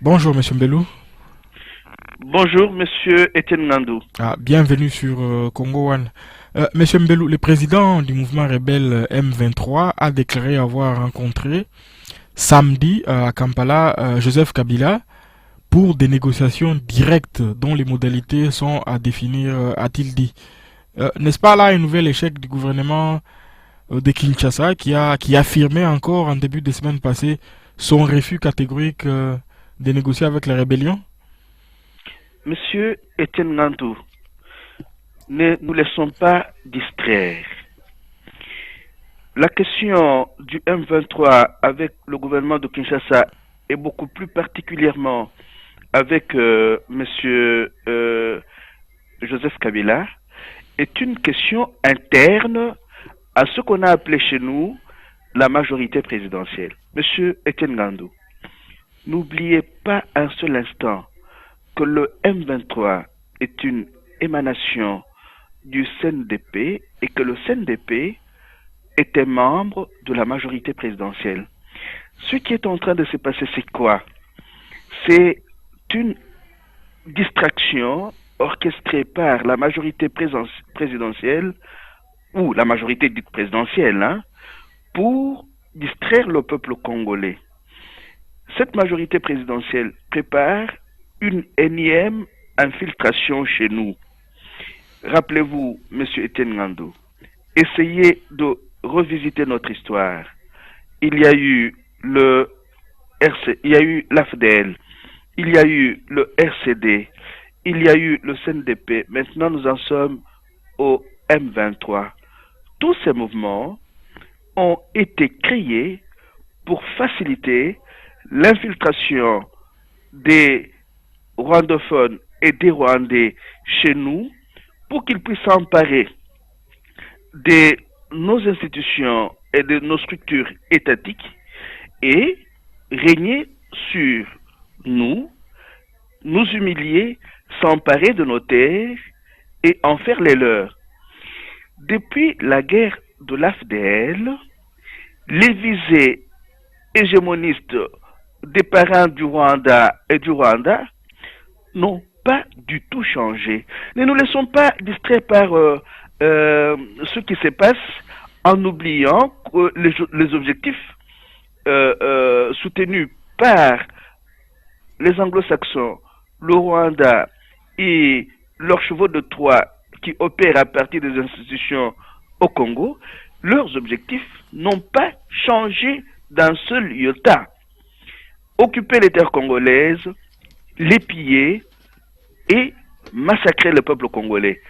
Bonjour, Monsieur Mbelou. Bonjour, monsieur Etienne Nandou. Bienvenue sur Congo One. Monsieur Mbelou, le président du mouvement rebelle M23 a déclaré avoir rencontré samedi à Kampala Joseph Kabila pour des négociations directes dont les modalités sont à définir, a-t-il dit. N'est-ce pas là un nouvel échec du gouvernement de Kinshasa qui affirmait encore en début de semaine passée son refus catégorique de négocier avec la rébellion? Monsieur Etienne Nandou, ne nous laissons pas distraire. La question du M23 avec le gouvernement de Kinshasa et beaucoup plus particulièrement avec monsieur Joseph Kabila est une question interne à ce qu'on a appelé chez nous la majorité présidentielle. Monsieur Etienne Nandou, n'oubliez pas un seul instant que le M23 est une émanation du CNDP et que le CNDP était membre de la majorité présidentielle. Ce qui est en train de se passer, c'est quoi? C'est une distraction orchestrée par la majorité présidentielle ou la majorité dite présidentielle pour distraire le peuple congolais. Cette majorité présidentielle prépare une énième infiltration chez nous. Rappelez-vous, Monsieur Etienne Ngando, essayez de revisiter notre histoire. Il y a eu le il y a eu l'AFDL, il y a eu le RCD, il y a eu le CNDP. Maintenant, nous en sommes au M23. Tous ces mouvements ont été créés pour faciliter l'infiltration des rwandophones et des Rwandais chez nous pour qu'ils puissent s'emparer de nos institutions et de nos structures étatiques et régner sur nous, nous humilier, s'emparer de nos terres et en faire les leurs. Depuis la guerre de l'AFDL, les visées hégémonistes des parents du Rwanda et du Rwanda n'ont pas du tout changé. Ne nous laissons pas distraire par ce qui se passe en oubliant que les objectifs soutenus par les anglo-saxons, le Rwanda et leurs chevaux de Troie qui opèrent à partir des institutions au Congo, leurs objectifs n'ont pas changé d'un seul iota. Occuper les terres congolaises, les piller et massacrer le peuple congolais.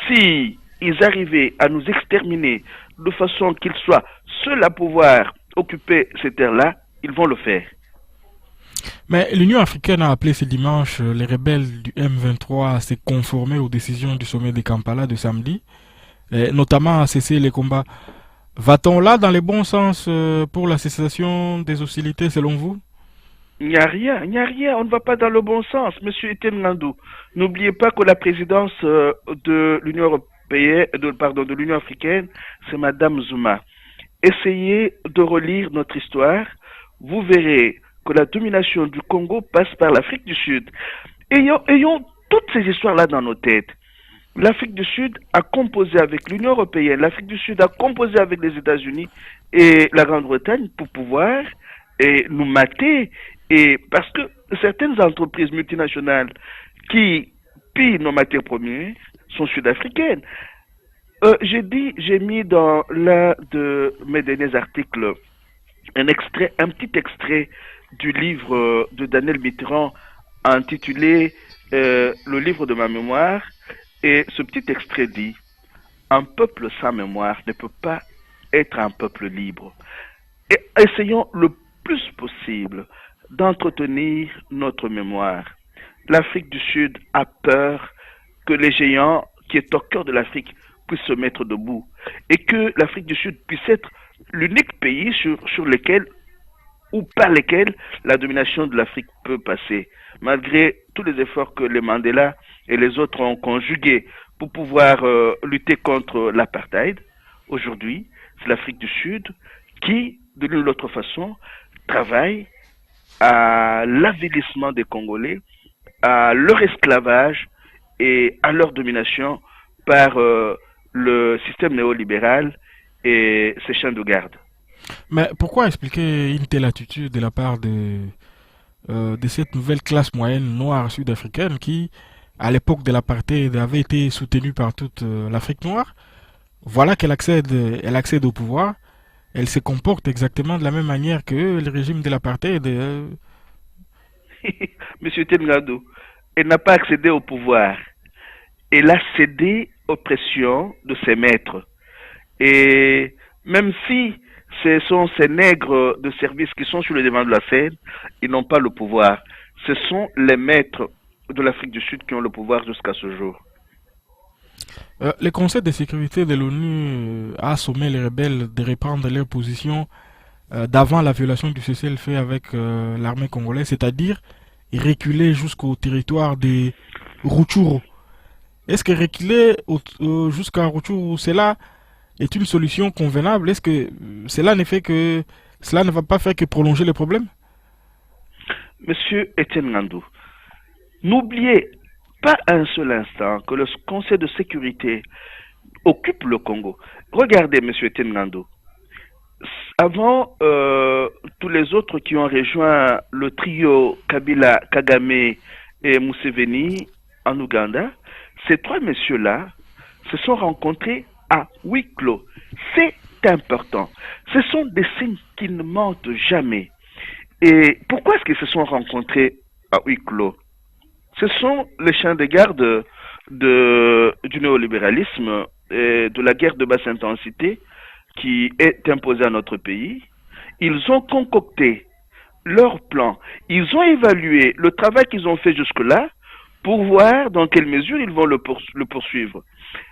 Si ils arrivaient à nous exterminer de façon qu'ils soient seuls à pouvoir occuper ces terres-là, ils vont le faire. Mais l'Union africaine a appelé ce dimanche les rebelles du M23 à se conformer aux décisions du sommet de Kampala de samedi, et notamment à cesser les combats. Va-t-on là dans le bon sens pour la cessation des hostilités selon vous? Il n'y a rien, il n'y a rien, on ne va pas dans le bon sens. Monsieur Etienne Landou, n'oubliez pas que la présidence de l'Union européenne, de l'Union africaine, c'est Madame Zuma. Essayez de relire notre histoire, vous verrez que la domination du Congo passe par l'Afrique du Sud. Ayons toutes ces histoires-là dans nos têtes. L'Afrique du Sud a composé avec l'Union européenne, l'Afrique du Sud a composé avec les États-Unis et la Grande-Bretagne pour pouvoir nous mater. Et parce que certaines entreprises multinationales qui pillent nos matières premières sont sud-africaines. J'ai mis dans l'un de mes derniers articles un petit extrait du livre de Daniel Mitterrand intitulé Le livre de ma mémoire. Et ce petit extrait dit: un peuple sans mémoire ne peut pas être un peuple libre. Et essayons le plus possible d'entretenir notre mémoire. L'Afrique du Sud a peur que les géants qui est au cœur de l'Afrique puissent se mettre debout et que l'Afrique du Sud puisse être l'unique pays sur lequel ou par lesquels la domination de l'Afrique peut passer. Malgré tous les efforts que les Mandela et les autres ont conjugués pour pouvoir lutter contre l'apartheid, aujourd'hui, c'est l'Afrique du Sud qui, de l'une ou l'autre façon, travaille à l'avilissement des Congolais, à leur esclavage et à leur domination par le système néolibéral et ses chiens de garde. Mais pourquoi expliquer une telle attitude de la part de cette nouvelle classe moyenne noire sud-africaine qui, à l'époque de l'apartheid, avait été soutenue par toute l'Afrique noire? Voilà elle accède au pouvoir. Elle se comporte exactement de la même manière que le régime de l'apartheid. Monsieur Tengado, elle n'a pas accédé au pouvoir. Elle a cédé aux pressions de ses maîtres. Et même si ce sont ces nègres de service qui sont sur le devant de la scène, ils n'ont pas le pouvoir. Ce sont les maîtres de l'Afrique du Sud qui ont le pouvoir jusqu'à ce jour. Le Conseil de sécurité de l'ONU a sommé les rebelles de reprendre leur position d'avant la violation du cessez-le-feu avec l'armée congolaise, c'est-à-dire reculer jusqu'au territoire des Rutshuru. Est-ce que reculer jusqu'à Rutshuru, cela est une solution convenable? Est-ce que cela ne va pas faire que prolonger le problème? Monsieur Etienne Ngandou, n'oubliez pas un seul instant que le Conseil de sécurité occupe le Congo. Regardez, Monsieur Etienne Ngandou, avant tous les autres qui ont rejoint le trio Kabila, Kagame et Museveni en Ouganda, ces trois messieurs-là se sont rencontrés à huis clos. C'est important. Ce sont des signes qui ne mentent jamais. Et pourquoi est-ce qu'ils se sont rencontrés à huis clos? Ce sont les chiens de garde du néolibéralisme et de la guerre de basse intensité qui est imposée à notre pays. Ils ont concocté leur plan. Ils ont évalué le travail qu'ils ont fait jusque-là pour voir dans quelle mesure ils vont le poursuivre.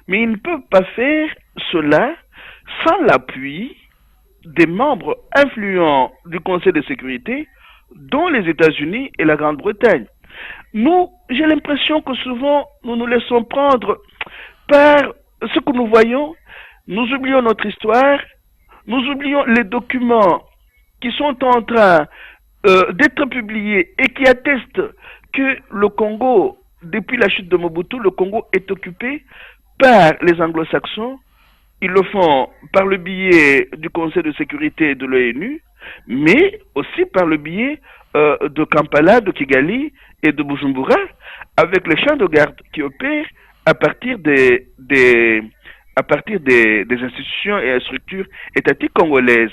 Mais ils ne peuvent pas faire cela sans l'appui des membres influents du Conseil de sécurité, dont les États-Unis et la Grande-Bretagne. Nous, j'ai l'impression que souvent, nous nous laissons prendre par ce que nous voyons, nous oublions notre histoire, nous oublions les documents qui sont en train d'être publiés et qui attestent que le Congo, depuis la chute de Mobutu, le Congo est occupé par les anglo-saxons. Ils le font par le biais du Conseil de sécurité de l'ONU, mais aussi par le biais de Kampala, de Kigali et de Bujumbura, avec les champs de garde qui opèrent à partir des institutions et structures étatiques congolaises.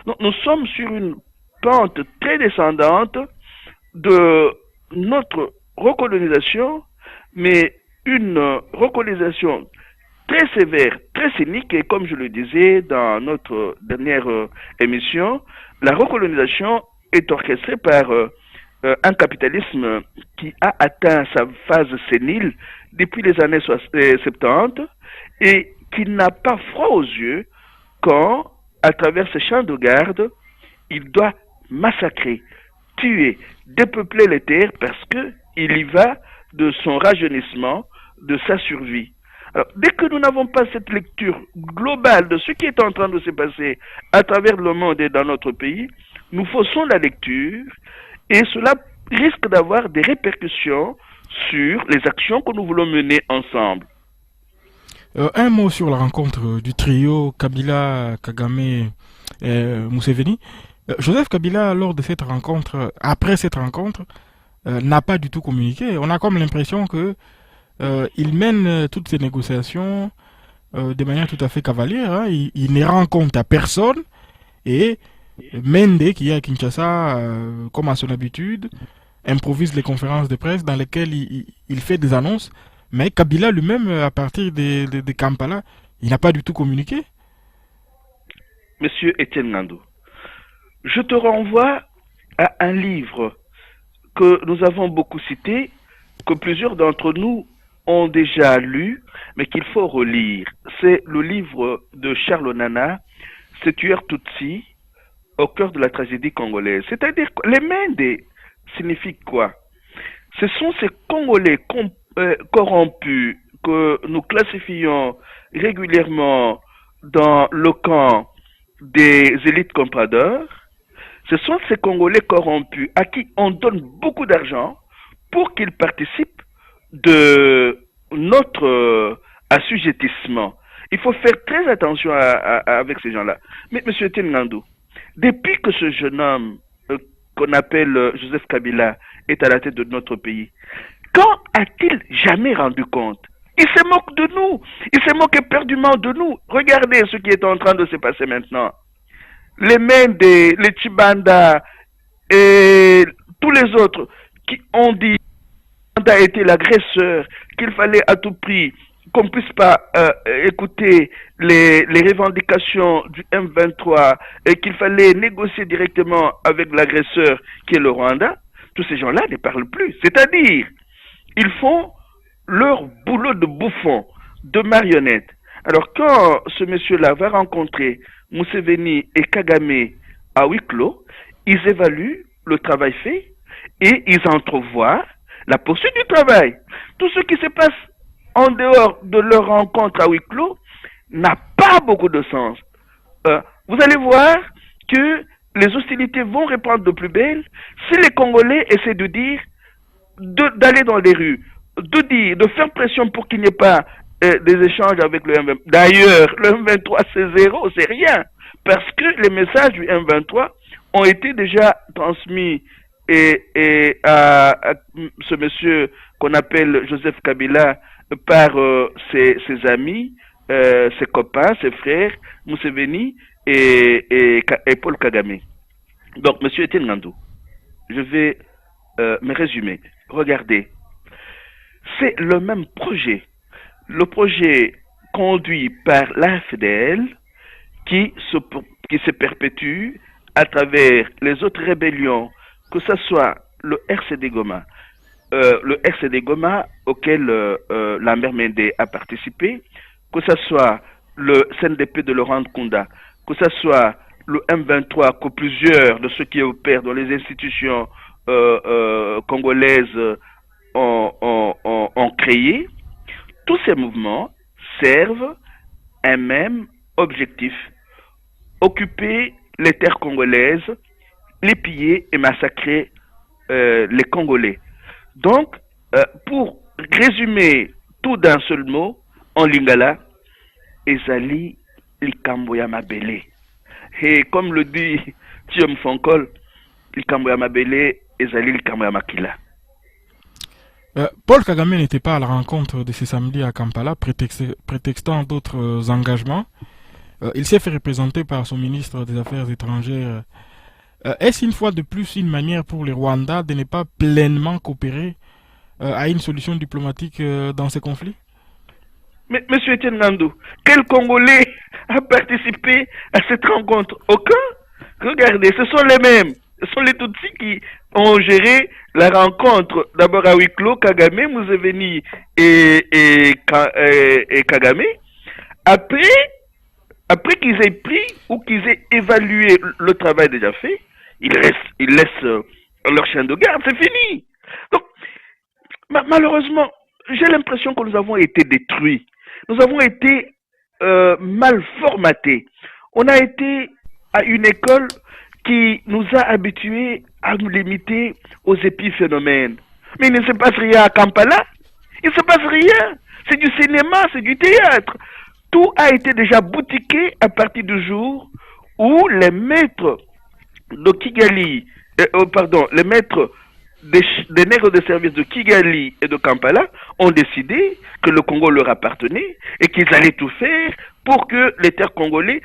Donc, nous sommes sur une pente très descendante de notre recolonisation, mais une recolonisation très sévère, très cynique, et comme je le disais dans notre dernière émission, la recolonisation est orchestrée par un capitalisme qui a atteint sa phase sénile depuis les années 70 et qui n'a pas froid aux yeux quand, à travers ces champs de garde, il doit massacrer, tuer, dépeupler les terres parce que il y va de son rajeunissement, de sa survie. Alors, dès que nous n'avons pas cette lecture globale de ce qui est en train de se passer à travers le monde et dans notre pays, nous faussons la lecture et cela risque d'avoir des répercussions sur les actions que nous voulons mener ensemble. Un mot sur la rencontre du trio Kabila, Kagame et Museveni. Joseph Kabila, lors de cette rencontre, après cette rencontre, n'a pas du tout communiqué. On a comme l'impression que il mène toutes ces négociations de manière tout à fait cavalière. Hein. Il ne rend compte à personne et Mende, qui est à Kinshasa, comme à son habitude, improvise les conférences de presse dans lesquelles il fait des annonces. Mais Kabila lui-même, à partir de Kampala, il n'a pas du tout communiqué. Monsieur Etienne Nando, je te renvoie à un livre que nous avons beaucoup cité, que plusieurs d'entre nous ont déjà lu, mais qu'il faut relire. C'est le livre de Charles Nana, Ce tueur Tutsi, au cœur de la tragédie congolaise. C'est-à-dire que les Mende signifient quoi? Ce sont ces Congolais corrompus que nous classifions régulièrement dans le camp des élites compradeurs. Ce sont ces Congolais corrompus à qui on donne beaucoup d'argent pour qu'ils participent de notre assujettissement. Il faut faire très attention avec ces gens-là. Mais M. Tenandou, depuis que ce jeune homme qu'on appelle Joseph Kabila est à la tête de notre pays, quand a-t-il jamais rendu compte? Il se moque de nous. Il se moque éperdument de nous. Regardez ce qui est en train de se passer maintenant. Les Mende, les Chibanda et tous les autres qui ont dit qu'il a été l'agresseur, qu'il fallait à tout prix qu'on ne puisse pas écouter les revendications du M23 et qu'il fallait négocier directement avec l'agresseur qui est le Rwanda, tous ces gens-là ne parlent plus. C'est-à-dire, ils font leur boulot de bouffon, de marionnette. Alors quand ce monsieur-là va rencontrer Museveni et Kagame à huis clos, ils évaluent le travail fait et ils entrevoient la poursuite du travail. Tout ce qui se passe en dehors de leur rencontre à huis clos n'a pas beaucoup de sens. Vous allez voir que les hostilités vont reprendre de plus belle si les Congolais essaient de dire, d'aller dans les rues, de faire pression pour qu'il n'y ait pas des échanges avec le M23. D'ailleurs, le M23 c'est zéro, c'est rien. Parce que les messages du M23 ont été déjà transmis à ce monsieur qu'on appelle Joseph Kabila par ses amis, ses copains, ses frères, Museveni et Paul Kagame. Donc, monsieur Etienne Ngandou, je vais me résumer. Regardez, c'est le même projet. Le projet conduit par l'AFDL qui se perpétue à travers les autres rébellions, que ce soit le RCD Goma, auquel Lambert Mende a participé, que ce soit le CNDP de Laurent Kunda, que ce soit le M23, que plusieurs de ceux qui opèrent dans les institutions congolaises ont créé. Tous ces mouvements servent un même objectif: occuper les terres congolaises, les piller et massacrer les Congolais. Donc, pour résumer tout d'un seul mot, en lingala, ezali likambo ya mabele. Et comme le dit Thiom Fonkol, likambo ya mabele, ezali likambo ya makila. Paul Kagame n'était pas à la rencontre de ce samedi à Kampala, prétextant d'autres engagements. Il s'est fait représenter par son ministre des Affaires étrangères. Est-ce une fois de plus une manière pour les Rwandais de ne pas pleinement coopérer à une solution diplomatique dans ces conflits? Mais monsieur Etienne Ngandou, quel Congolais a participé à cette rencontre? Aucun. Regardez, ce sont les mêmes. Ce sont les Tutsis qui ont géré la rencontre. D'abord à huis clos, Kagame, Museveni et Kagame. Après qu'ils aient pris ou qu'ils aient évalué le travail déjà fait, ils laissent leur chien de garde, c'est fini. Donc, malheureusement, j'ai l'impression que nous avons été détruits. Nous avons été mal formatés. On a été à une école qui nous a habitués à nous limiter aux épiphénomènes. Mais il ne se passe rien à Kampala. Il ne se passe rien. C'est du cinéma, c'est du théâtre. Tout a été déjà boutiqué à partir du jour où les maîtres de Kigali, les maîtres des nègres de service de Kigali et de Kampala ont décidé que le Congo leur appartenait et qu'ils allaient tout faire pour que les terres congolaises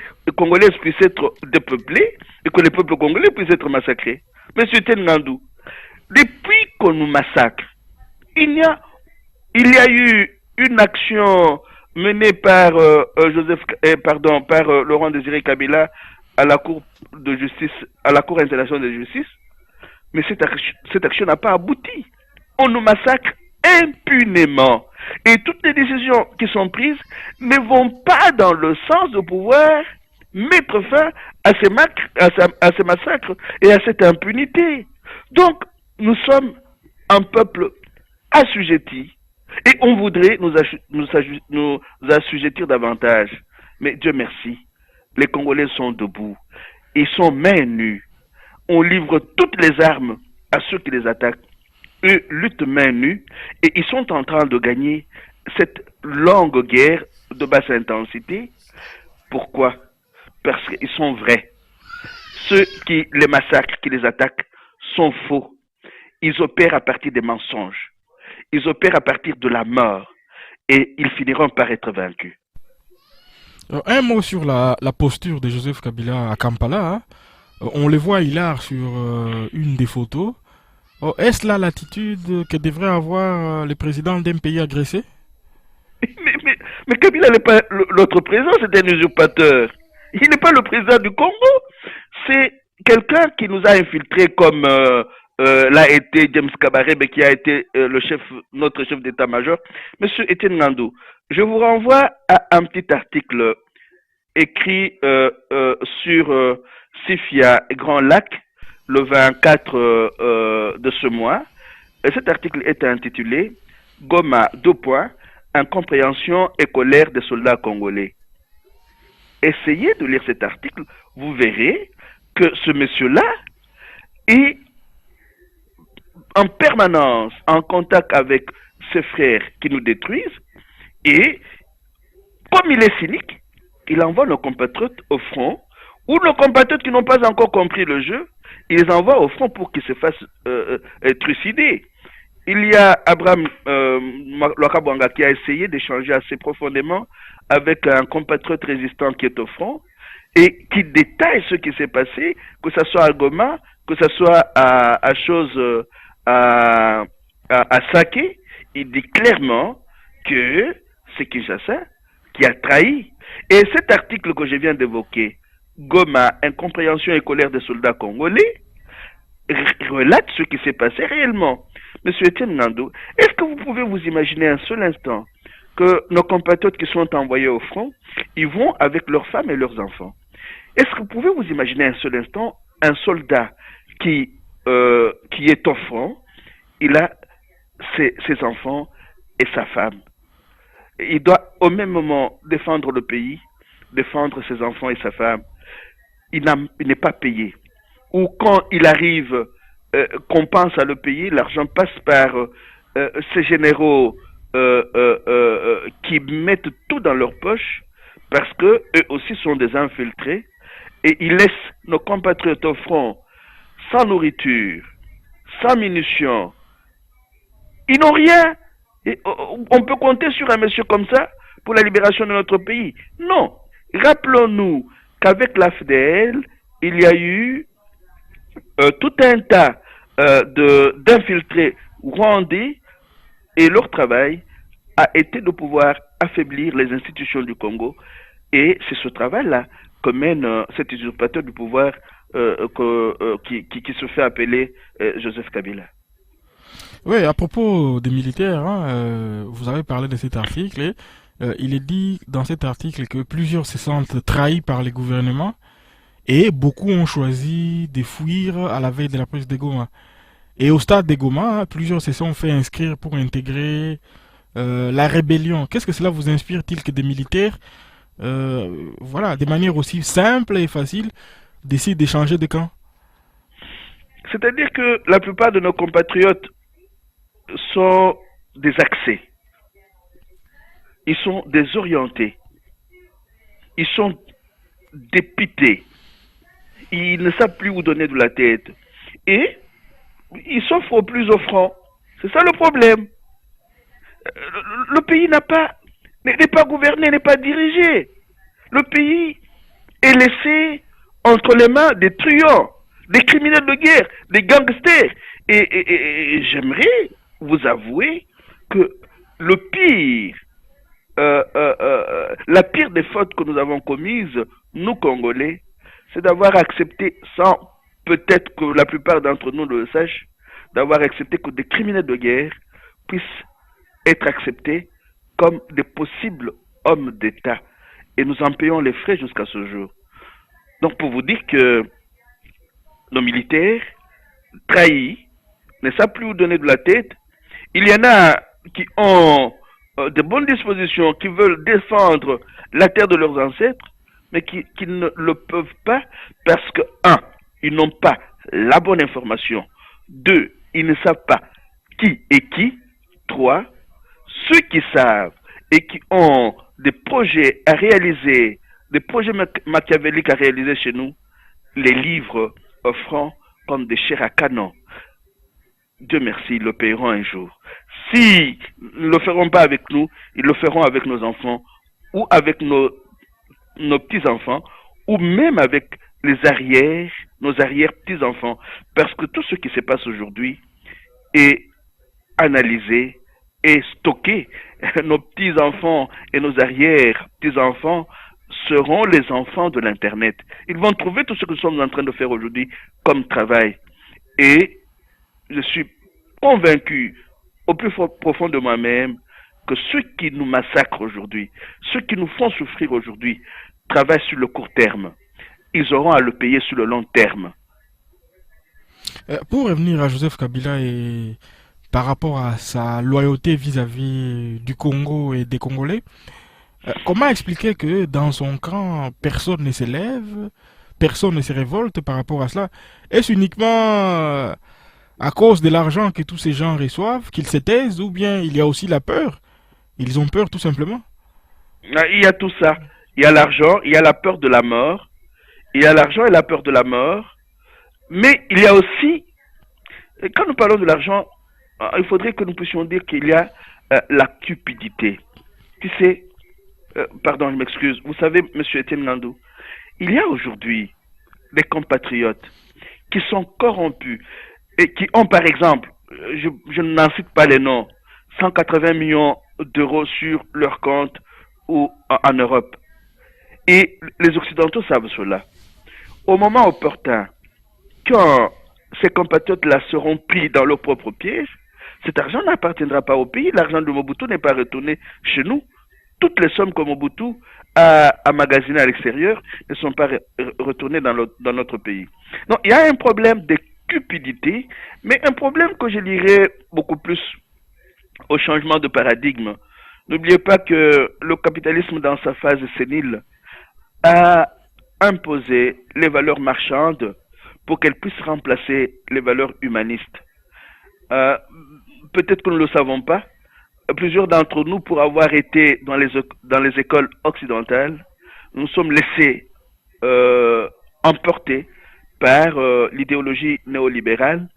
puissent être dépeuplées et que les peuples congolais puissent être massacrés. Monsieur Tenandou, depuis qu'on nous massacre, il y a eu une action menée par Laurent Désiré Kabila à la Cour de justice, à la Cour internationale de justice, mais cette action n'a pas abouti. On nous massacre impunément. Et toutes les décisions qui sont prises ne vont pas dans le sens de pouvoir mettre fin à ces massacres et à cette impunité. Donc, nous sommes un peuple assujetti et on voudrait nous assujettir davantage. Mais Dieu merci, les Congolais sont debout. Ils sont mains nues. on livre toutes les armes à ceux qui les attaquent. Eux luttent main nue et ils sont en train de gagner cette longue guerre de basse intensité. Pourquoi? Parce qu'ils sont vrais. Ceux qui les massacrent, qui les attaquent, sont faux. Ils opèrent à partir des mensonges. Ils opèrent à partir de la mort. Et ils finiront par être vaincus. Un mot sur la posture de Joseph Kabila à Kampala, hein. On le voit hilar sur une des photos. Est-ce là l'attitude que devrait avoir le président d'un pays agressé? Mais Kabila n'est pas l'autre président, c'est un usurpateur. Il n'est pas le président du Congo. C'est quelqu'un qui nous a infiltrés comme l'a été James Kabarebe, qui a été notre chef d'état-major. Monsieur Etienne Ngandou, je vous renvoie à un petit article écrit sur Sifia Grand Lac le 24 de ce mois. Et cet article est intitulé Goma, incompréhension et colère des soldats congolais. Essayez de lire cet article, vous verrez que ce monsieur-là est en permanence en contact avec ses frères qui nous détruisent et comme il est cynique, il envoie nos compatriotes au front ou nos compatriotes qui n'ont pas encore compris le jeu, il les envoie au front pour qu'ils se fassent trucider. Il y a Abraham Lwakabwanga qui a essayé d'échanger assez profondément avec un compatriote résistant qui est au front et qui détaille ce qui s'est passé, que ce soit à Goma, que ce soit à Saké. Il dit clairement que c'est Kinshasa qui a trahi. Et cet article que je viens d'évoquer, Goma, incompréhension et colère des soldats congolais, relate ce qui s'est passé réellement. Monsieur Etienne Ngandou, est-ce que vous pouvez vous imaginer un seul instant que nos compatriotes qui sont envoyés au front, ils vont avec leurs femmes et leurs enfants? Est-ce que vous pouvez vous imaginer un seul instant un soldat qui est au front, il a ses enfants et sa femme. Il doit au même moment défendre le pays, défendre ses enfants et sa femme. Il n'est pas payé. Ou quand il arrive qu'on pense à le payer, l'argent passe par ces généraux qui mettent tout dans leur poche parce que eux aussi sont des infiltrés et ils laissent nos compatriotes au front sans nourriture, sans munitions. Ils n'ont rien. Et on peut compter sur un monsieur comme ça pour la libération de notre pays. Non. Rappelons-nous qu'avec l'AFDL, il y a eu tout un tas d'infiltrés rwandais et leur travail a été de pouvoir affaiblir les institutions du Congo. Et c'est ce travail-là que mène cet usurpateur du pouvoir qui se fait appeler Joseph Kabila. Oui, à propos des militaires, vous avez parlé de cet article. Et, il est dit dans cet article que plusieurs se sentent trahis par les gouvernements et beaucoup ont choisi de fuir à la veille de la prise de Goma. Et au stade de Goma, plusieurs se sont fait inscrire pour intégrer la rébellion. Qu'est-ce que cela vous inspire-t-il que des militaires, voilà, de manière aussi simple et facile, décident de changer de camp? C'est-à-dire que la plupart de nos compatriotes sont désaxés. Ils sont désorientés. Ils sont dépités. Ils ne savent plus où donner de la tête. Et ils s'offrent au plus offrant. C'est ça le problème. Le pays n'est pas gouverné, n'est pas dirigé. Le pays est laissé entre les mains des truands, des criminels de guerre, des gangsters. Et j'aimerais vous avouer que le pire, la pire des fautes que nous avons commises, nous Congolais, c'est d'avoir accepté, sans peut-être que la plupart d'entre nous le sachent, d'avoir accepté que des criminels de guerre puissent être acceptés comme des possibles hommes d'État. Et nous en payons les frais jusqu'à ce jour. Donc pour vous dire que nos militaires trahis ne savent plus où donner de la tête. Il y en a qui ont de bonnes dispositions, qui veulent défendre la terre de leurs ancêtres, mais qui ne le peuvent pas parce que, un, ils n'ont pas la bonne information. 2, ils ne savent pas qui est qui. 3, ceux qui savent et qui ont des projets à réaliser, des projets machiavéliques à réaliser chez nous, les livres offrant comme des chairs à canon. Dieu merci, ils le paieront un jour. Si ils ne le feront pas avec nous, ils le feront avec nos enfants ou avec nos petits-enfants ou même avec nos arrière-petits-enfants. Parce que tout ce qui se passe aujourd'hui est analysé et stocké. Nos petits-enfants et nos arrière-petits-enfants seront les enfants de l'Internet. Ils vont trouver tout ce que nous sommes en train de faire aujourd'hui comme travail. Et je suis convaincu au plus profond de moi-même que ceux qui nous massacrent aujourd'hui, ceux qui nous font souffrir aujourd'hui, travaillent sur le court terme. Ils auront à le payer sur le long terme. Pour revenir à Joseph Kabila et par rapport à sa loyauté vis-à-vis du Congo et des Congolais, comment expliquer que dans son camp, personne ne s'élève, personne ne se révolte par rapport à cela? Est-ce uniquement à cause de l'argent que tous ces gens reçoivent qu'ils se taisent ou bien il y a aussi la peur? Ils ont peur tout simplement. Il y a tout ça. Il y a l'argent, il y a la peur de la mort. Il y a l'argent et la peur de la mort. Mais il y a aussi, quand nous parlons de l'argent, il faudrait que nous puissions dire qu'il y a la cupidité. Tu sais, pardon, je m'excuse. Vous savez, monsieur Etienne Landou, il y a aujourd'hui des compatriotes qui sont corrompus et qui ont, par exemple, je n'en cite pas les noms, 180 millions d'euros sur leur compte ou en Europe. Et les Occidentaux savent cela. Au moment opportun, quand ces compatriotes-là seront pris dans leur propre piège, cet argent n'appartiendra pas au pays. L'argent de Mobutu n'est pas retourné chez nous. Toutes les sommes que Mobutu a emmagasinées à l'extérieur ne sont pas retournées dans notre pays. Donc, il y a un problème de cupidité, mais un problème que je lirais beaucoup plus au changement de paradigme. N'oubliez pas que le capitalisme, dans sa phase sénile, a imposé les valeurs marchandes pour qu'elles puissent remplacer les valeurs humanistes. Peut-être que nous ne le savons pas. Plusieurs d'entre nous, pour avoir été dans les écoles occidentales, nous sommes laissés emporter par l'idéologie néolibérale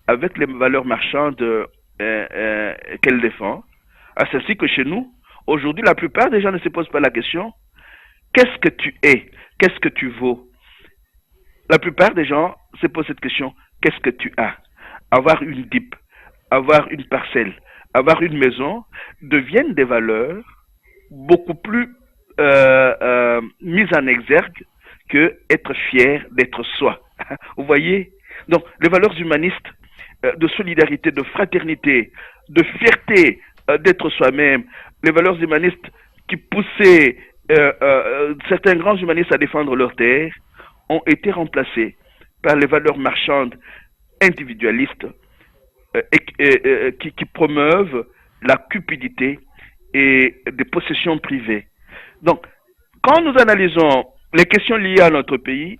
avec les valeurs marchandes qu'elle défend. C'est ainsi que chez nous, aujourd'hui, la plupart des gens ne se posent pas la question: qu'est-ce que tu es? Qu'est-ce que tu vaux? La plupart des gens se posent cette question: qu'est-ce que tu as? Avoir une dip, avoir une parcelle, avoir une maison deviennent des valeurs beaucoup plus mises en exergue que être fier d'être soi. Vous voyez? Donc, les valeurs humanistes de solidarité, de fraternité, de fierté d'être soi-même, les valeurs humanistes qui poussaient certains grands humanistes à défendre leur terre, ont été remplacés par les valeurs marchandes individualistes qui promeuvent la cupidité et des possessions privées. Donc, quand nous analysons les questions liées à notre pays,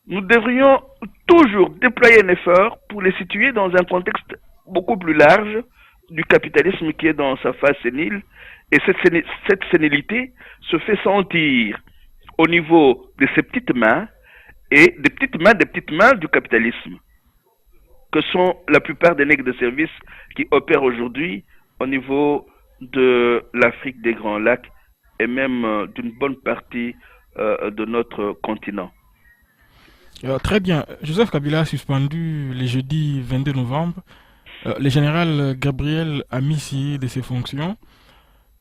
nous devrions toujours déployer un effort pour les situer dans un contexte beaucoup plus large du capitalisme qui est dans sa phase sénile. Et cette sénilité se fait sentir au niveau de ses petites mains et des petites mains du capitalisme, que sont la plupart des nègres de service qui opèrent aujourd'hui au niveau de l'Afrique des Grands Lacs et même d'une bonne partie de notre continent. Très bien. Joseph Kabila a suspendu le jeudi 22 novembre le général Gabriel Amissi de ses fonctions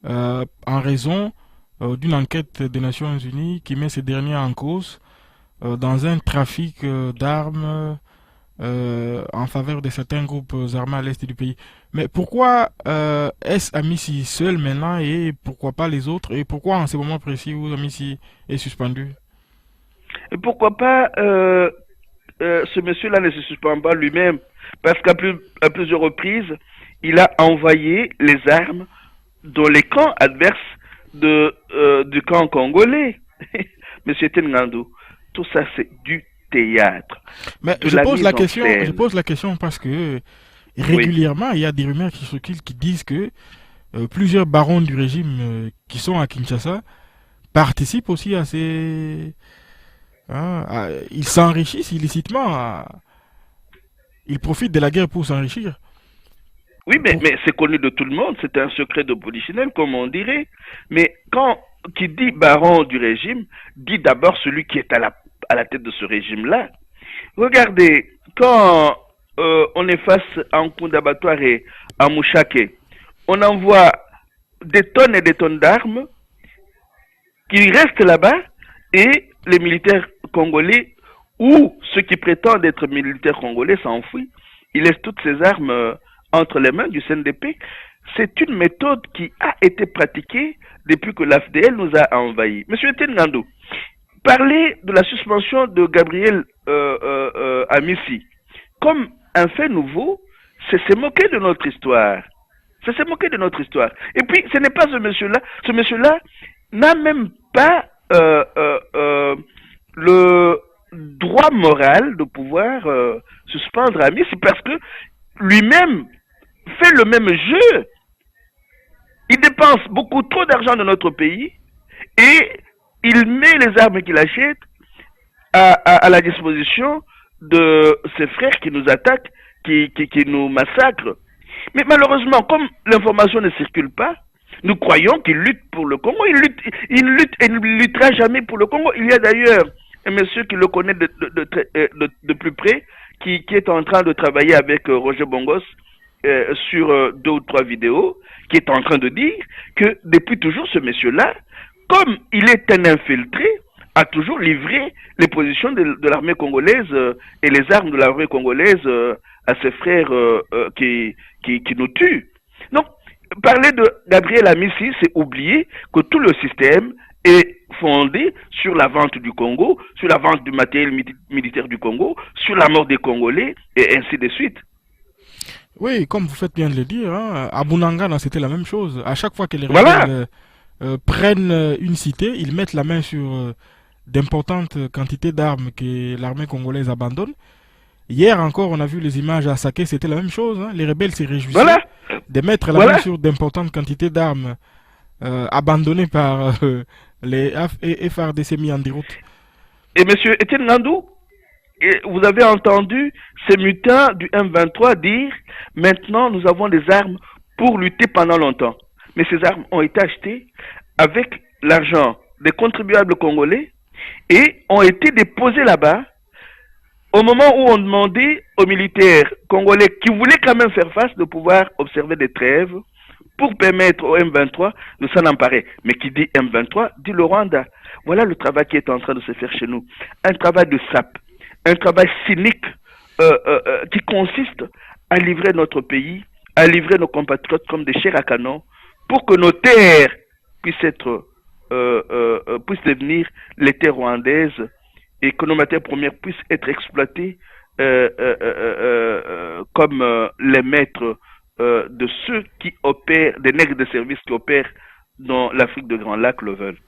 en raison d'une enquête des Nations Unies qui met ces derniers en cause dans un trafic d'armes en faveur de certains groupes armés à l'est du pays. Mais pourquoi est-ce Amissi seul maintenant et pourquoi pas les autres? Et pourquoi en ce moment précis où Amissi est suspendu? Et pourquoi pas ce monsieur-là ne se suspend pas lui-même? Parce qu'à plusieurs reprises, il a envoyé les armes dans les camps adverses du camp congolais. Monsieur Tengandou, tout ça c'est du théâtre, Mais de la mise en je scène. pose la question parce que Oui. régulièrement, il y a des rumeurs qui circulent qui disent que plusieurs barons du régime qui sont à Kinshasa participent aussi à ces... ils s'enrichissent illicitement. Ils profitent de la guerre pour s'enrichir. Oui, Pour... mais c'est connu de tout le monde, c'est un secret de polichinelle, comme on dirait. Mais quand qui dit baron du régime, dit d'abord celui qui est à la tête de ce régime-là. Regardez, quand on est face à un coup d'abattoir et à Mouchake, on envoie des tonnes et des tonnes d'armes qui restent là-bas et les militaires congolais ou ceux qui prétendent être militaires congolais s'enfuient. Ils laissent toutes ces armes entre les mains du CNDP. C'est une méthode qui a été pratiquée depuis que l'AFDL nous a envahis. Monsieur Tengandou, parler de la suspension de Gabriel Amissi comme un fait nouveau, c'est se moquer de notre histoire. C'est se moquer de notre histoire. Et puis, ce n'est pas ce monsieur-là. Ce monsieur-là n'a même pas le droit moral de pouvoir suspendre Amissi parce que lui-même fait le même jeu. Il dépense beaucoup trop d'argent dans notre pays et il met les armes qu'il achète à la disposition de ses frères qui nous attaquent, qui nous massacrent. Mais malheureusement, comme l'information ne circule pas, nous croyons qu'il lutte pour le Congo. Il lutte et ne luttera jamais pour le Congo. Il y a d'ailleurs un monsieur qui le connaît de plus près, qui est en train de travailler avec Roger Bongos sur 2 ou 3 vidéos, qui est en train de dire que depuis toujours ce monsieur-là, comme il est un infiltré, a toujours livré les positions de l'armée congolaise et les armes de l'armée congolaise à ses frères qui nous tuent. Donc, parler de Gabriel Amissi, c'est oublier que tout le système est fondé sur la vente du Congo, sur la vente du matériel militaire du Congo, sur la mort des Congolais, et ainsi de suite. Oui, comme vous faites bien de le dire, hein, à Bunangana, c'était la même chose. À chaque fois que les rebelles Voilà, prennent une cité, ils mettent la main sur d'importantes quantités d'armes que l'armée congolaise abandonne. Hier encore, on a vu les images à Saké, c'était la même chose, hein. Les rebelles se réjouissaient voilà, de mettre la main voilà. sur d'importantes quantités d'armes abandonnées par les FRDC mis en déroute. Et monsieur Etienne Nandou, vous avez entendu ces mutins du M23 dire maintenant nous avons des armes pour lutter pendant longtemps. Mais ces armes ont été achetées avec l'argent des contribuables congolais et ont été déposées là-bas au moment où on demandait aux militaires congolais qui voulaient quand même faire face de pouvoir observer des trêves pour permettre au M23 de s'en emparer. Mais qui dit M23 dit le Rwanda. Voilà le travail qui est en train de se faire chez nous. Un travail de sape, un travail cynique qui consiste à livrer notre pays, à livrer nos compatriotes comme des chairs à canon pour que nos terres puissent être puissent devenir les terres rwandaises et que nos matières premières puissent être exploitées comme les maîtres de ceux qui opèrent, des nègres de service qui opèrent dans l'Afrique de Grand Lac le veulent.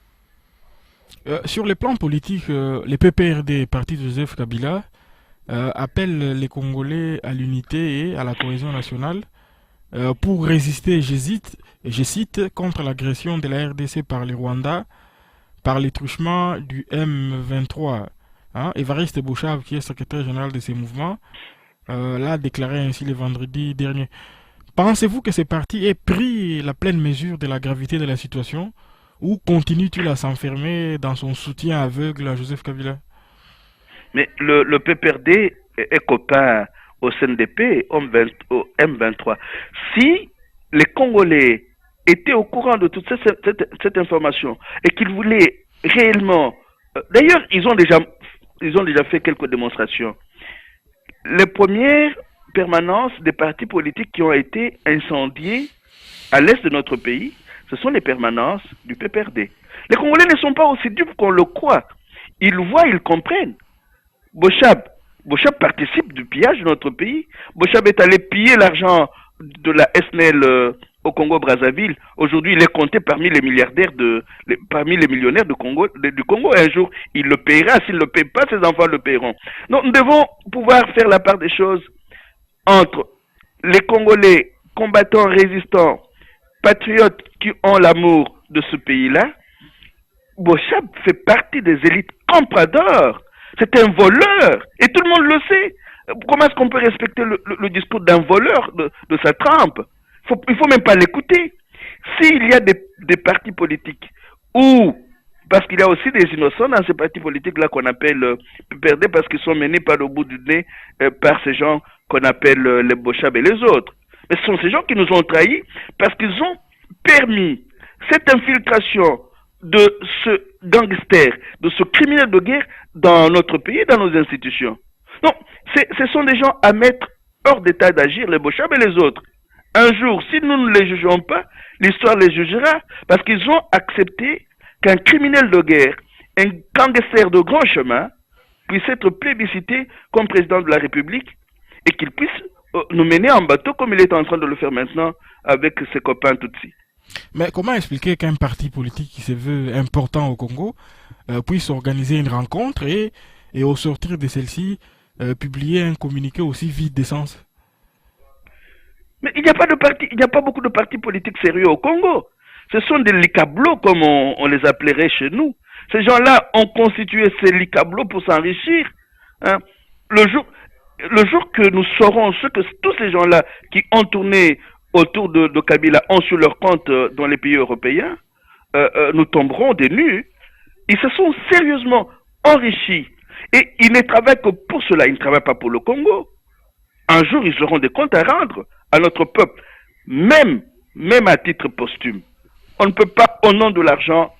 Sur les plans politiques, les PPRD, parti de Joseph Kabila, appellent les Congolais à l'unité et à la cohésion nationale pour résister, je cite, contre l'agression de la RDC par les Rwandais, par les truchements du M23. Hein, Évariste Bouchave, qui est secrétaire général de ces mouvements, l'a déclaré ainsi le vendredi dernier. Pensez-vous que ce parti ait pris la pleine mesure de la gravité de la situation ou continue-t-il à s'enfermer dans son soutien aveugle à Joseph Kabila? Mais le PPRD est copain au CNDP, au M23. Si les Congolais étaient au courant de toute cette information et qu'ils voulaient réellement... D'ailleurs, ils ont déjà fait quelques démonstrations. Les premières permanences des partis politiques qui ont été incendiées à l'est de notre pays, ce sont les permanences du PPRD. Les Congolais ne sont pas aussi dupes qu'on le croit. Ils voient, ils comprennent. Bochab participe du pillage de notre pays. Bochab est allé piller l'argent de la SNEL au Congo-Brazzaville. Aujourd'hui, il est compté parmi les milliardaires parmi les millionnaires du Congo. Un jour, il le paiera. S'il ne le paie pas, ses enfants le paieront. Donc, nous devons pouvoir faire la part des choses entre les Congolais combattants, résistants, patriotes qui ont l'amour de ce pays-là. Bochab fait partie des élites compradors. C'est un voleur. Et tout le monde le sait. Comment est-ce qu'on peut respecter le discours d'un voleur de sa trempe? Il faut même pas l'écouter. S'il y a des partis politiques ou parce qu'il y a aussi des innocents dans ces partis politiques-là qu'on appelle PPRD parce qu'ils sont menés par le bout du nez par ces gens qu'on appelle les Bochab et les autres. Mais ce sont ces gens qui nous ont trahis parce qu'ils ont permis cette infiltration de ce gangster, de ce criminel de guerre dans notre pays, dans nos institutions. Donc, ce sont des gens à mettre hors d'état d'agir, les Bochab et les autres. Un jour, si nous ne les jugeons pas, l'histoire les jugera parce qu'ils ont accepté qu'un criminel de guerre, un gangster de grand chemin, puisse être plébiscité comme président de la République et qu'il puisse nous mener en bateau comme il est en train de le faire maintenant avec ses copains Tutsis. Mais comment expliquer qu'un parti politique qui se veut important au Congo puisse organiser une rencontre et au sortir de celle-ci, publier un communiqué aussi vide d'essence? Mais il n'y a pas de parti, il n'y a pas beaucoup de partis politiques sérieux au Congo. Ce sont des licablos, comme on les appellerait chez nous. Ces gens-là ont constitué ces licablos pour s'enrichir. Hein. Le jour que nous saurons ce que tous ces gens-là qui ont tourné autour de Kabila ont sur leur compte dans les pays européens, nous tomberons des nues. Ils se sont sérieusement enrichis. Et ils ne travaillent que pour cela. Ils ne travaillent pas pour le Congo. Un jour, ils auront des comptes à rendre à notre peuple, même à titre posthume. On ne peut pas, au nom de l'argent,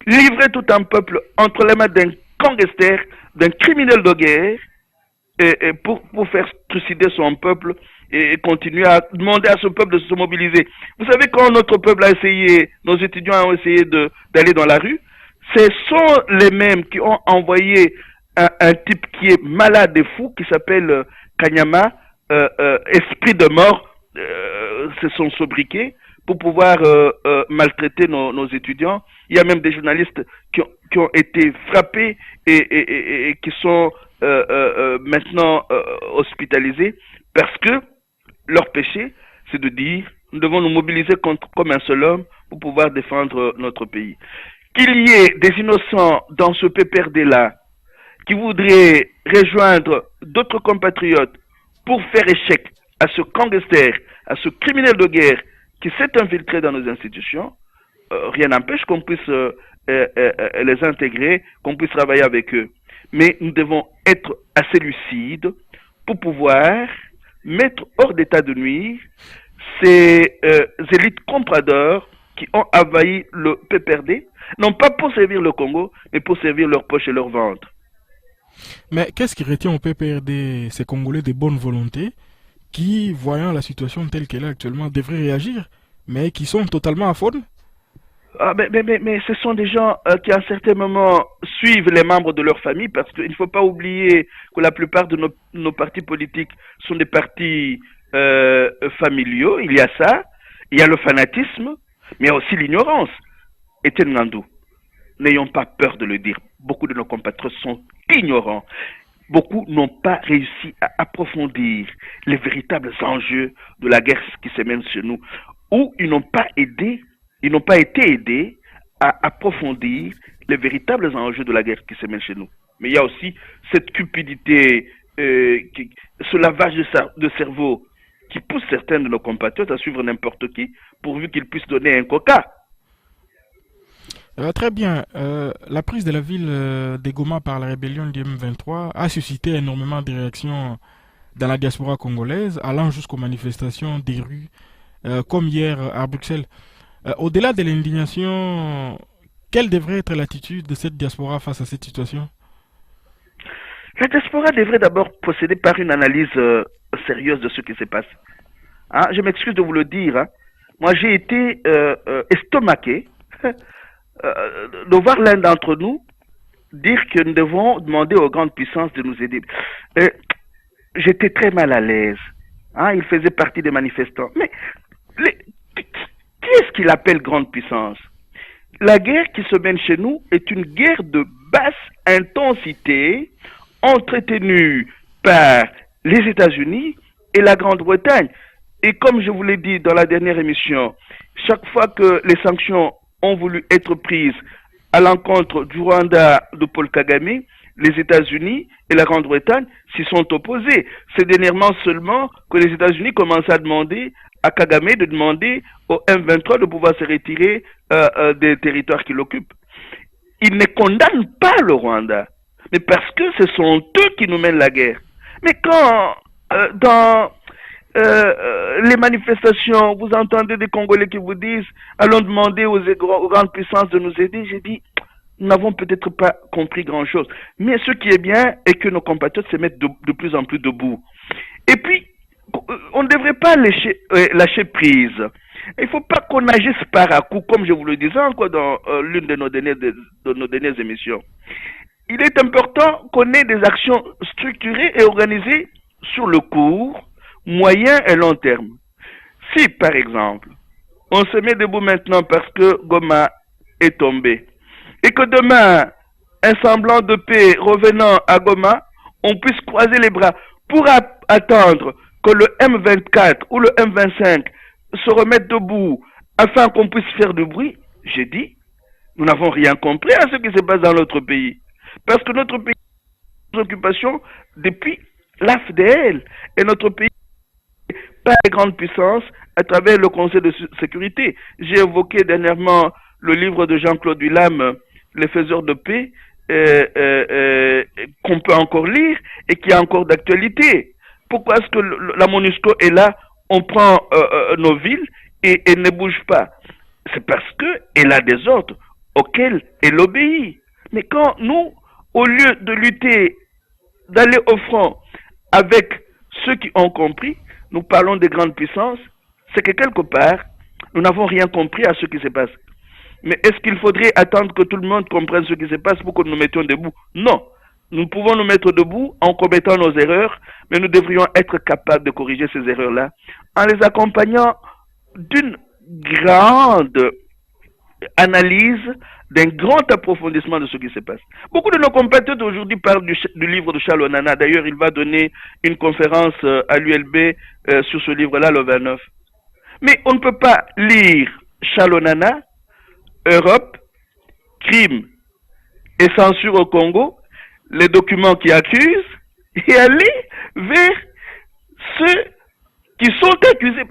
livrer tout un peuple entre les mains d'un gangster, d'un criminel de guerre, et pour faire trucider son peuple et continuer à demander à ce peuple de se mobiliser. Vous savez, quand notre peuple a essayé, nos étudiants ont essayé d'aller dans la rue, ce sont les mêmes qui ont envoyé un type qui est malade et fou, qui s'appelle Kanyama, esprit de mort, c'est son sobriquet, pour pouvoir maltraiter nos étudiants. Il y a même des journalistes qui ont été frappés et qui sont maintenant hospitalisés parce que leur péché, c'est de dire nous devons nous mobiliser comme un seul homme pour pouvoir défendre notre pays. Qu'il y ait des innocents dans ce PPRD-là qui voudraient rejoindre d'autres compatriotes pour faire échec à ce gangster, à ce criminel de guerre qui s'est infiltré dans nos institutions, rien n'empêche qu'on puisse les intégrer, qu'on puisse travailler avec eux. Mais nous devons être assez lucides pour pouvoir mettre hors d'état de nuire ces élites compradeurs qui ont envahi le PPRD, non pas pour servir le Congo, mais pour servir leur poche et leur ventre. Mais qu'est-ce qui retient au PPRD ces Congolais de bonne volonté qui, voyant la situation telle qu'elle est actuellement, devraient réagir, mais qui sont totalement à faune? Mais ce sont des gens qui à un certain moment suivent les membres de leur famille parce qu'il ne faut pas oublier que la plupart de nos partis politiques sont des partis familiaux. Il y a ça, il y a le fanatisme, mais il y a aussi l'ignorance. Etienne Ngandou, n'ayons pas peur de le dire, beaucoup de nos compatriotes sont ignorants. Beaucoup n'ont pas réussi à approfondir les véritables enjeux de la guerre qui se mène chez nous, ou ils n'ont pas été aidés à approfondir les véritables enjeux de la guerre qui se mène chez nous. Mais il y a aussi cette cupidité, ce lavage de cerveau qui pousse certains de nos compatriotes à suivre n'importe qui, pourvu qu'ils puissent donner un coca. Très bien. La prise de la ville de Goma par la rébellion du M23 a suscité énormément de réactions dans la diaspora congolaise, allant jusqu'aux manifestations des rues, comme hier à Bruxelles. Au-delà de l'indignation, quelle devrait être l'attitude de cette diaspora face à cette situation? La diaspora devrait d'abord procéder par une analyse sérieuse de ce qui se passe. Hein, je m'excuse de vous le dire. Hein. Moi, j'ai été estomaqué de voir l'un d'entre nous dire que nous devons demander aux grandes puissances de nous aider. J'étais très mal à l'aise. Hein, il faisait partie des manifestants. Mais Qu'est-ce qu'il appelle grande puissance? La guerre qui se mène chez nous est une guerre de basse intensité entretenue par les États-Unis et la Grande-Bretagne. Et comme je vous l'ai dit dans la dernière émission, chaque fois que les sanctions ont voulu être prises à l'encontre du Rwanda de Paul Kagame, les États-Unis et la Grande-Bretagne s'y sont opposés. C'est dernièrement seulement que les États-Unis commencent à demander à Kagame de demander au M23 de pouvoir se retirer des territoires qu'il occupe. Ils ne condamnent pas le Rwanda, mais parce que ce sont eux qui nous mènent la guerre. Mais quand dans les manifestations, vous entendez des Congolais qui vous disent allons demander aux grandes puissances de nous aider, j'ai dit nous n'avons peut-être pas compris grand-chose. Mais ce qui est bien est que nos compatriotes se mettent de plus en plus debout. Et puis, on ne devrait pas lâcher prise. Il ne faut pas qu'on agisse par à coup, comme je vous le disais encore dans l'une de nos dernières émissions. Il est important qu'on ait des actions structurées et organisées sur le court, moyen et long terme. Si, par exemple, on se met debout maintenant parce que Goma est tombé, et que demain, un semblant de paix revenant à Goma, on puisse croiser les bras pour attendre que le M24 ou le M25 se remette debout afin qu'on puisse faire du bruit, j'ai dit, nous n'avons rien compris à ce qui se passe dans notre pays. Parce que notre pays est en occupation depuis l'AFDL et notre pays par les grandes puissances à travers le Conseil de sécurité. J'ai évoqué dernièrement le livre de Jean-Claude Willam, Les faiseurs de paix, qu'on peut encore lire et qui est encore d'actualité. Pourquoi est-ce que la MONUSCO est là, on prend nos villes et ne bouge pas? C'est parce qu'elle a des ordres auxquels elle obéit. Mais quand nous, au lieu de lutter, d'aller au front avec ceux qui ont compris, nous parlons des grandes puissances, c'est que quelque part, nous n'avons rien compris à ce qui se passe. Mais est-ce qu'il faudrait attendre que tout le monde comprenne ce qui se passe pour que nous nous mettions debout? Non. Nous pouvons nous mettre debout en commettant nos erreurs, mais nous devrions être capables de corriger ces erreurs-là en les accompagnant d'une grande analyse, d'un grand approfondissement de ce qui se passe. Beaucoup de nos compatriotes aujourd'hui parlent du livre de Charles Onana. D'ailleurs, il va donner une conférence à l'ULB sur ce livre-là le 29. Mais on ne peut pas lire Charles Onana, Europe, crime et censure au Congo, les documents qui accusent, et aller vers ceux qui sont accusés.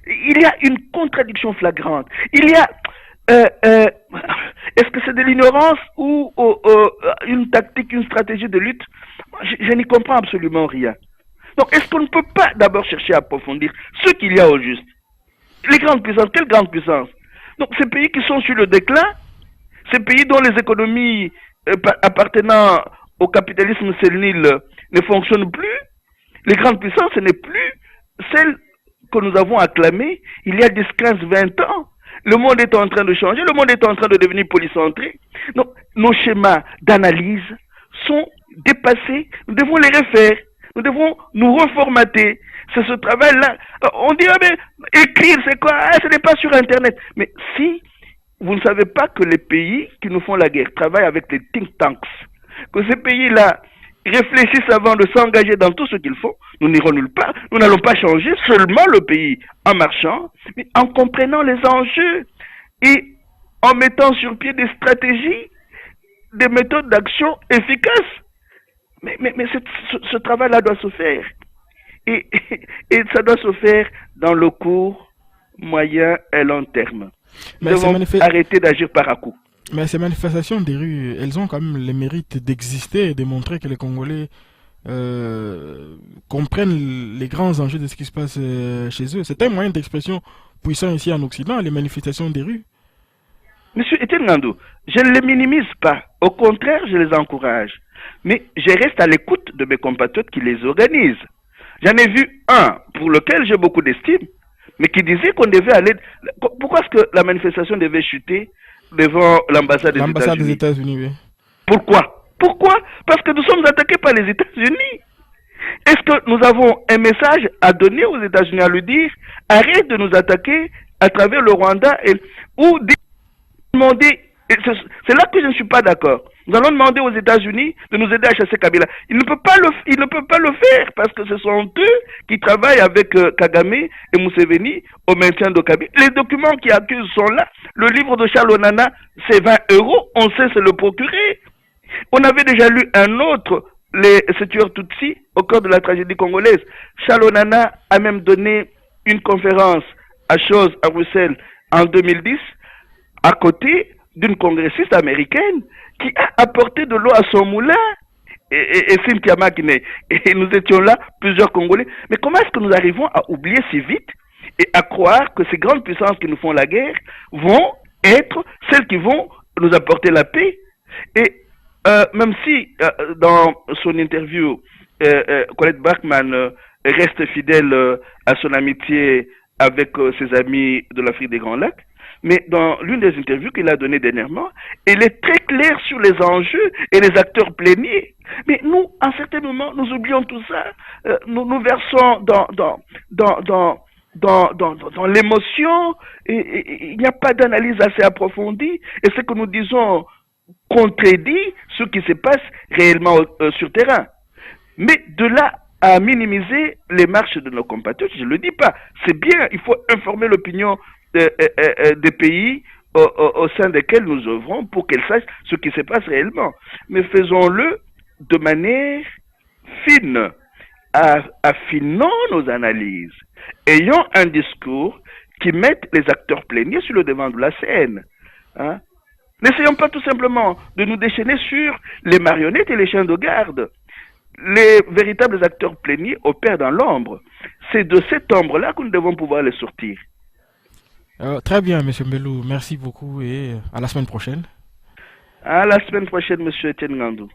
Il y a une contradiction flagrante. Il y a est-ce que c'est de l'ignorance ou une tactique, une stratégie de lutte? Je n'y comprends absolument rien. Donc, est-ce qu'on ne peut pas d'abord chercher à approfondir ce qu'il y a au juste? Les grandes puissances, quelles grandes puissances? Donc, ces pays qui sont sur le déclin, ces pays dont les économies appartenant au capitalisme sénile ne fonctionnent plus, les grandes puissances, ce n'est plus celles que nous avons acclamées il y a 10, 15, 20 ans. Le monde est en train de changer, le monde est en train de devenir polycentré. Donc, nos schémas d'analyse sont dépassés, nous devons les refaire, nous devons nous reformater. C'est ce travail-là. On dit, ah mais écrire, c'est quoi? Ah, ce n'est pas sur Internet. Mais si vous ne savez pas que les pays qui nous font la guerre travaillent avec les think tanks, que ces pays-là réfléchissent avant de s'engager dans tout ce qu'ils font, nous n'irons nulle part. Nous n'allons pas changer seulement le pays en marchant, mais en comprenant les enjeux et en mettant sur pied des stratégies, des méthodes d'action efficaces. Mais ce travail-là doit se faire. Et ça doit se faire dans le court, moyen et long terme. Nous devons arrêter d'agir par à coup. Mais ces manifestations des rues, elles ont quand même le mérite d'exister et de montrer que les Congolais comprennent les grands enjeux de ce qui se passe chez eux. C'est un moyen d'expression puissant ici en Occident, les manifestations des rues. Monsieur Etienne Ngandou, je ne les minimise pas. Au contraire, je les encourage. Mais je reste à l'écoute de mes compatriotes qui les organisent. J'en ai vu un pour lequel j'ai beaucoup d'estime, mais qui disait qu'on devait aller... Pourquoi est-ce que la manifestation devait chuter devant l'ambassade des États-Unis, oui. Pourquoi? Parce que nous sommes attaqués par les États-Unis. Est-ce que nous avons un message à donner aux États-Unis à lui dire arrête de nous attaquer à travers le Rwanda ou demander. C'est là que je ne suis pas d'accord. Nous allons demander aux États-Unis de nous aider à chasser Kabila. Ils ne peuvent pas le faire parce que ce sont eux qui travaillent avec Kagame et Museveni au maintien de Kabila. Les documents qui accusent sont là. Le livre de Charles Onana, c'est 20 euros. On sait se le procurer. On avait déjà lu un autre, les tueurs Tutsi, au cœur de la tragédie congolaise. Charles Onana a même donné une conférence à Bruxelles en 2010, à côté d'une congressiste américaine qui a apporté de l'eau à son moulin. Et Cynthia Makine. Et nous étions là, plusieurs Congolais. Mais comment est-ce que nous arrivons à oublier si vite et à croire que ces grandes puissances qui nous font la guerre vont être celles qui vont nous apporter la paix? Et même si dans son interview, Colette Bachmann reste fidèle à son amitié avec ses amis de l'Afrique des Grands Lacs, mais dans l'une des interviews qu'il a données dernièrement, il est très clair sur les enjeux et les acteurs pléniers. Mais nous, à un certain moment, nous oublions tout ça. Nous versons dans l'émotion, et il n'y a pas d'analyse assez approfondie. Et ce que nous disons contredit ce qui se passe réellement sur terrain. Mais de là à minimiser les marches de nos compatriotes, je ne le dis pas. C'est bien, il faut informer l'opinion des pays au sein desquels nous œuvrons pour qu'elles sachent ce qui se passe réellement. Mais faisons-le de manière fine, affinons nos analyses, ayons un discours qui mette les acteurs pléniers sur le devant de la scène. Hein? N'essayons pas tout simplement de nous déchaîner sur les marionnettes et les chiens de garde. Les véritables acteurs pléniers opèrent dans l'ombre. C'est de cette ombre-là que nous devons pouvoir les sortir. Très bien, M. Mbelou. Merci beaucoup et à la semaine prochaine. À la semaine prochaine, M. Etienne Ngandou.